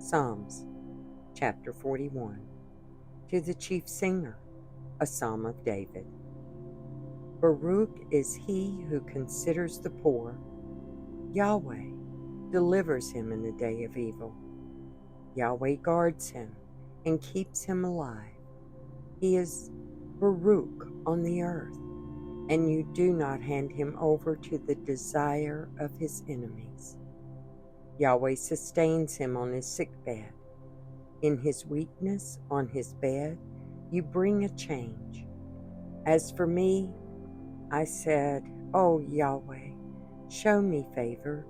Psalms, chapter 41. To the chief singer, a psalm of David. Baruch is he who considers the poor. Yahweh delivers him in the day of evil. Yahweh guards him and keeps him alive. He is Baruch on the earth, and you do not hand him over to the desire of his enemies. Yahweh sustains him on his sickbed. In his weakness on his bed, you bring a change. As for me, I said, O Yahweh, show me favor.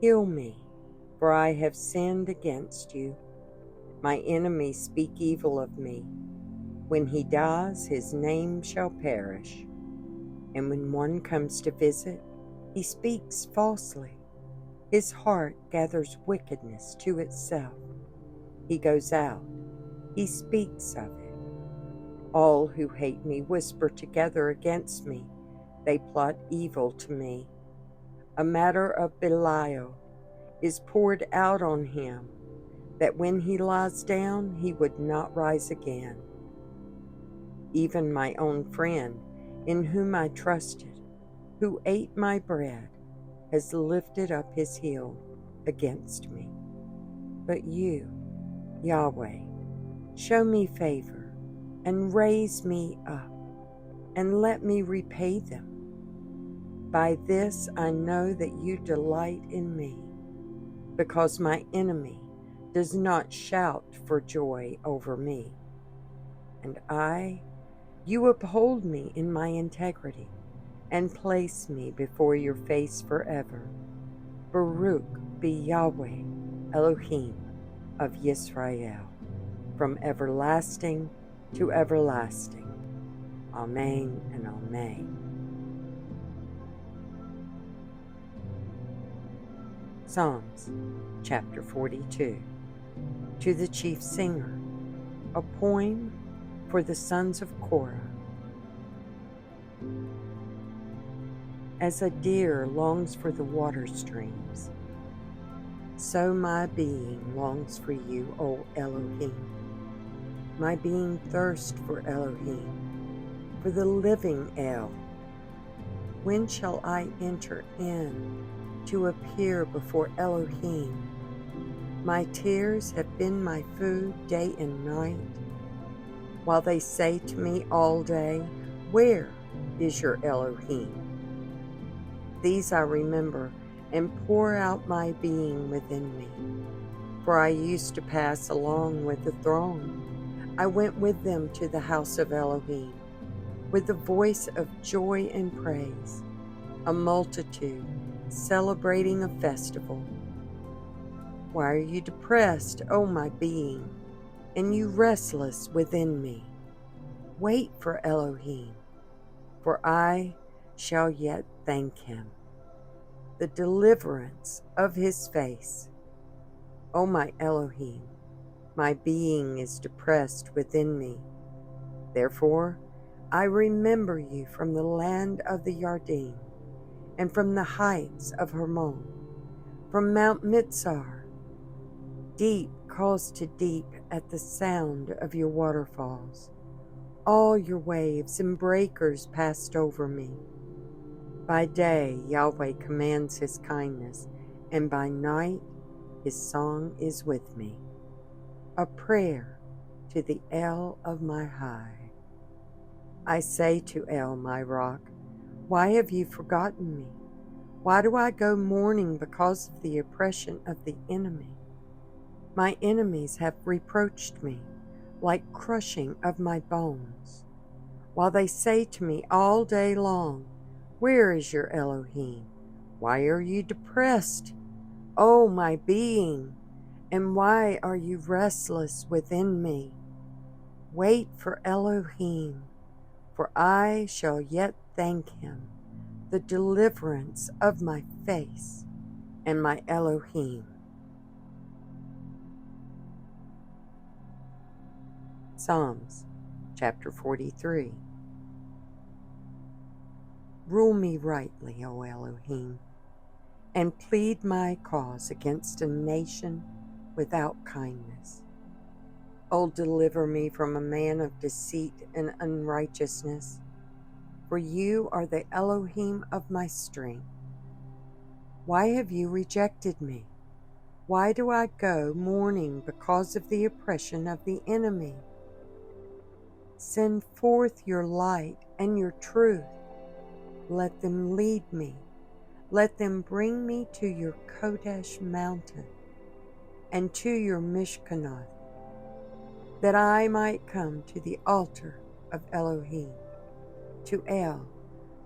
Heal me, for I have sinned against you. My enemies speak evil of me. When he dies, his name shall perish. And when one comes to visit, he speaks falsely. His heart gathers wickedness to itself. He goes out, he speaks of it. All who hate me whisper together against me. They plot evil to me. A matter of Belial is poured out on him, that when he lies down, he would not rise again. Even my own friend, in whom I trusted, who ate my bread, has lifted up his heel against me. But you, Yahweh, show me favor and raise me up, and let me repay them. By this I know that you delight in me, because my enemy does not shout for joy over me. And you uphold me in my integrity, and place me before your face forever. Baruch be Yahweh, Elohim of Yisrael, from everlasting to everlasting. Amen and Amen. Psalms, chapter 42. To the chief singer, a poem for the sons of Korah. As a deer longs for the water streams, so my being longs for you, O Elohim. My being thirsts for Elohim, for the living El. When shall I enter in to appear before Elohim? My tears have been my food day and night, while they say to me all day, where is your Elohim? These I remember and pour out my being within me. For I used to pass along with the throng. I went with them to the house of Elohim, with the voice of joy and praise, a multitude celebrating a festival. Why are you depressed, O my being, and you restless within me? Wait for Elohim, for I shall yet thank him, the deliverance of his face. O my Elohim, my being is depressed within me. Therefore, I remember you from the land of the Yarden, and from the heights of Hermon, from Mount Mitzar. Deep calls to deep at the sound of your waterfalls. All your waves and breakers passed over me. By day, Yahweh commands his kindness, and by night, his song is with me, a prayer to the El of my high. I say to El, my rock, why have you forgotten me? Why do I go mourning because of the oppression of the enemy? My enemies have reproached me like crushing of my bones, while they say to me all day long, where is your Elohim? Why are you depressed, O my being? And why are you restless within me? Wait for Elohim, for I shall yet thank him, the deliverance of my face and my Elohim. Psalms, chapter 43. Rule me rightly, O Elohim, and plead my cause against a nation without kindness. O deliver me from a man of deceit and unrighteousness, for you are the Elohim of my strength. Why have you rejected me? Why do I go mourning because of the oppression of the enemy? Send forth your light and your truth. Let them lead me. Let them bring me to your Kodesh mountain and to your Mishkanoth, that I might come to the altar of Elohim, to El,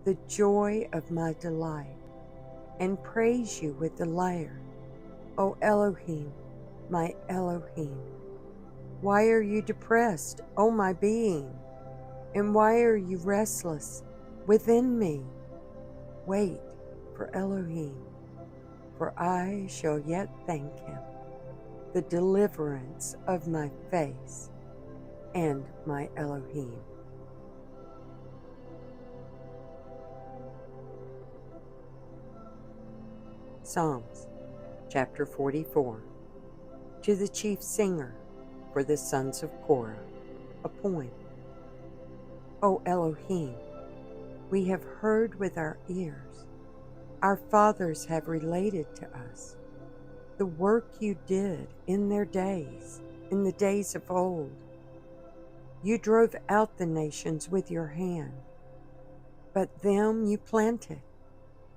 the joy of my delight, and praise you with the lyre, O Elohim, my Elohim. Why are you depressed, O my being? And why are you restless within me? Wait for Elohim, for I shall yet thank him, the deliverance of my face and my Elohim. Psalms, chapter 44. To the chief singer, for the sons of Korah, a poem. O Elohim, we have heard with our ears, our fathers have related to us, the work you did in their days, in the days of old. You drove out the nations with your hand, but them you planted.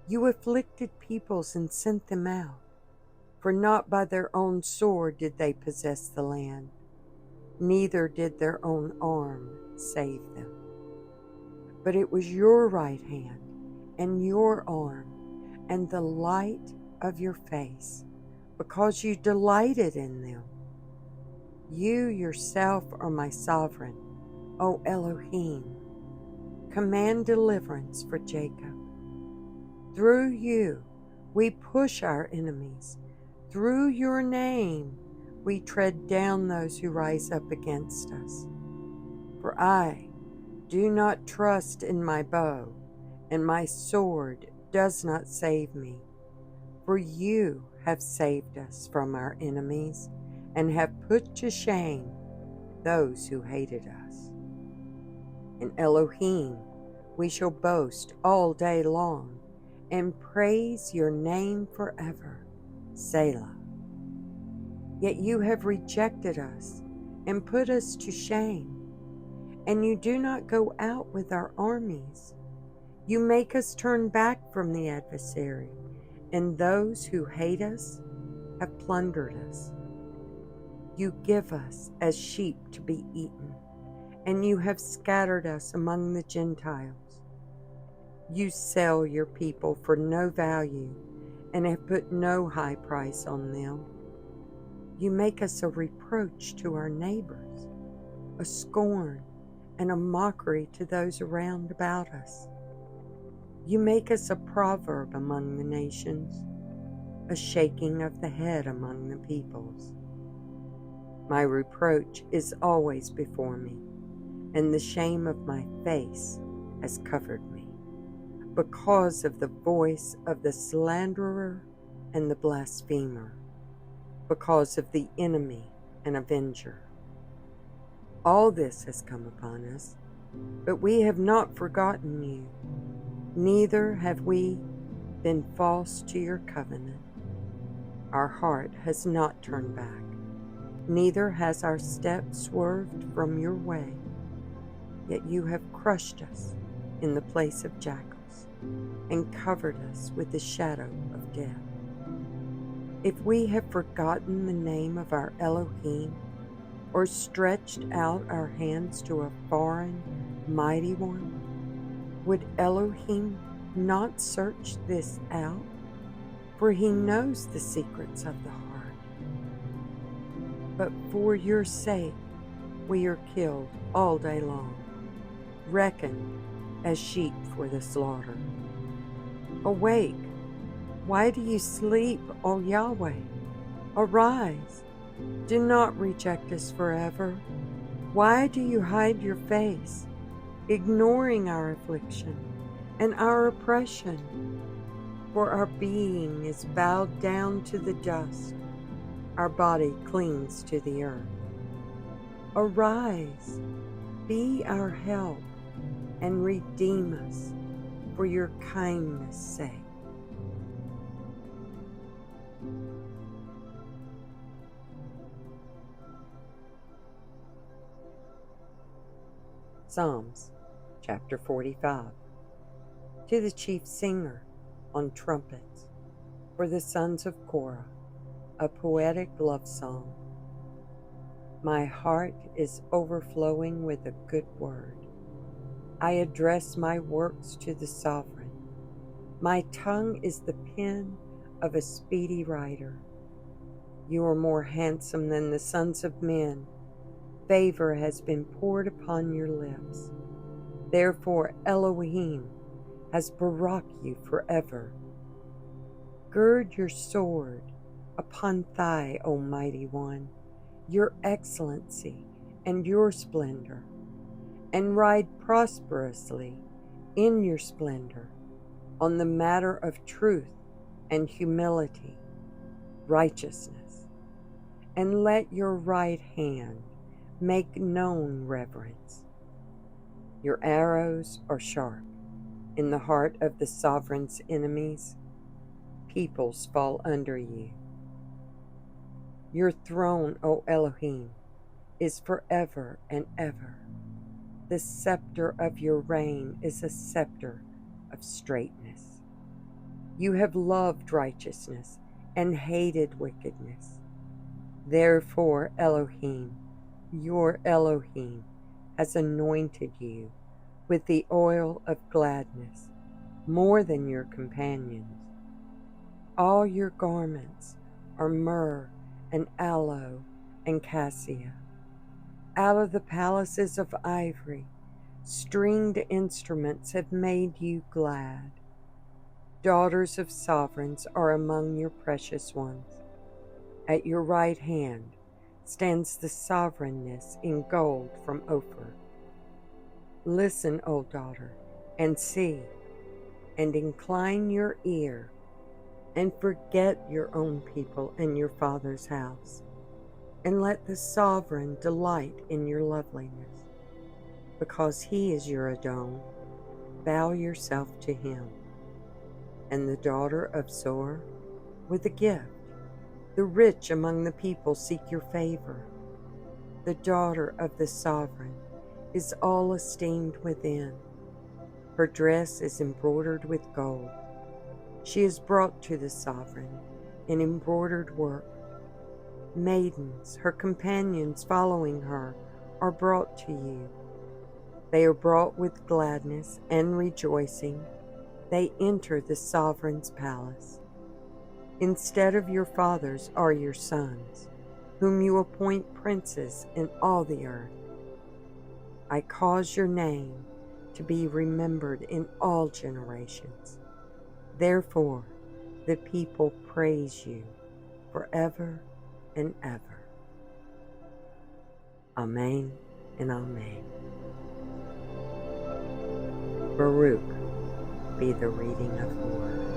You afflicted peoples and sent them out, for not by their own sword did they possess the land, neither did their own arm save them. But it was your right hand and your arm and the light of your face, because you delighted in them. You yourself are my sovereign, O Elohim. Command deliverance for Jacob. Through you we push our enemies. Through your name we tread down those who rise up against us. For I do not trust in my bow, and my sword does not save me. For you have saved us from our enemies, and have put to shame those who hated us. In Elohim we shall boast all day long, and praise your name forever. Selah. Yet you have rejected us, and put us to shame, and you do not go out with our armies. You make us turn back from the adversary, and those who hate us have plundered us. You give us as sheep to be eaten, and you have scattered us among the Gentiles. You sell your people for no value, and have put no high price on them. You make us a reproach to our neighbors, a scorn and a mockery to those around about us. You make us a proverb among the nations, a shaking of the head among the peoples. My reproach is always before me, and the shame of my face has covered me, because of the voice of the slanderer and the blasphemer, because of the enemy and avenger. All this has come upon us, but we have not forgotten you, neither have we been false to your covenant. Our heart has not turned back, neither has our step swerved from your way. Yet you have crushed us in the place of jackals, and covered us with the shadow of death. If we have forgotten the name of our Elohim, or stretched out our hands to a foreign, mighty one, would Elohim not search this out? For he knows the secrets of the heart. But for your sake we are killed all day long, reckoned as sheep for the slaughter. Awake! Why do you sleep, O Yahweh? Arise! Do not reject us forever. Why do you hide your face, ignoring our affliction and our oppression? For our being is bowed down to the dust. Our body clings to the earth. Arise, be our help, and redeem us for your kindness' sake. Psalms chapter 45. To the chief singer on trumpets, for the sons of Korah, a poetic love song. My heart is overflowing with a good word. I address my works to the sovereign. My tongue is the pen of a speedy writer. You are more handsome than the sons of men. Favor has been poured upon your lips. Therefore Elohim has baraked you forever. Gird your sword upon thigh, O mighty one, your excellency and your splendor, and ride prosperously in your splendor on the matter of truth and humility, righteousness, and let your right hand make known reverence. Your arrows are sharp in the heart of the sovereign's enemies. Peoples fall under you. Your throne, O Elohim, is forever and ever. The scepter of your reign is a scepter of straightness. You have loved righteousness and hated wickedness. Therefore Elohim, your Elohim, has anointed you with the oil of gladness more than your companions. All your garments are myrrh and aloe and cassia. Out of the palaces of ivory, stringed instruments have made you glad. Daughters of sovereigns are among your precious ones. At your right hand stands the sovereignness in gold from Ophir. Listen, O daughter, and see, and incline your ear, and forget your own people and your father's house, and let the sovereign delight in your loveliness. Because he is your Adon, bow yourself to him. And the daughter of Zor, with a gift, the rich among the people seek your favor. The daughter of the sovereign is all esteemed within. Her dress is embroidered with gold. She is brought to the sovereign in embroidered work. Maidens, her companions following her, are brought to you. They are brought with gladness and rejoicing. They enter the sovereign's palace. Instead of your fathers are your sons, whom you appoint princes in all the earth. I cause your name to be remembered in all generations. Therefore, the people praise you forever and ever. Amen and amen. Baruch be the reading of the word.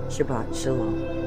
Shabbat Shalom.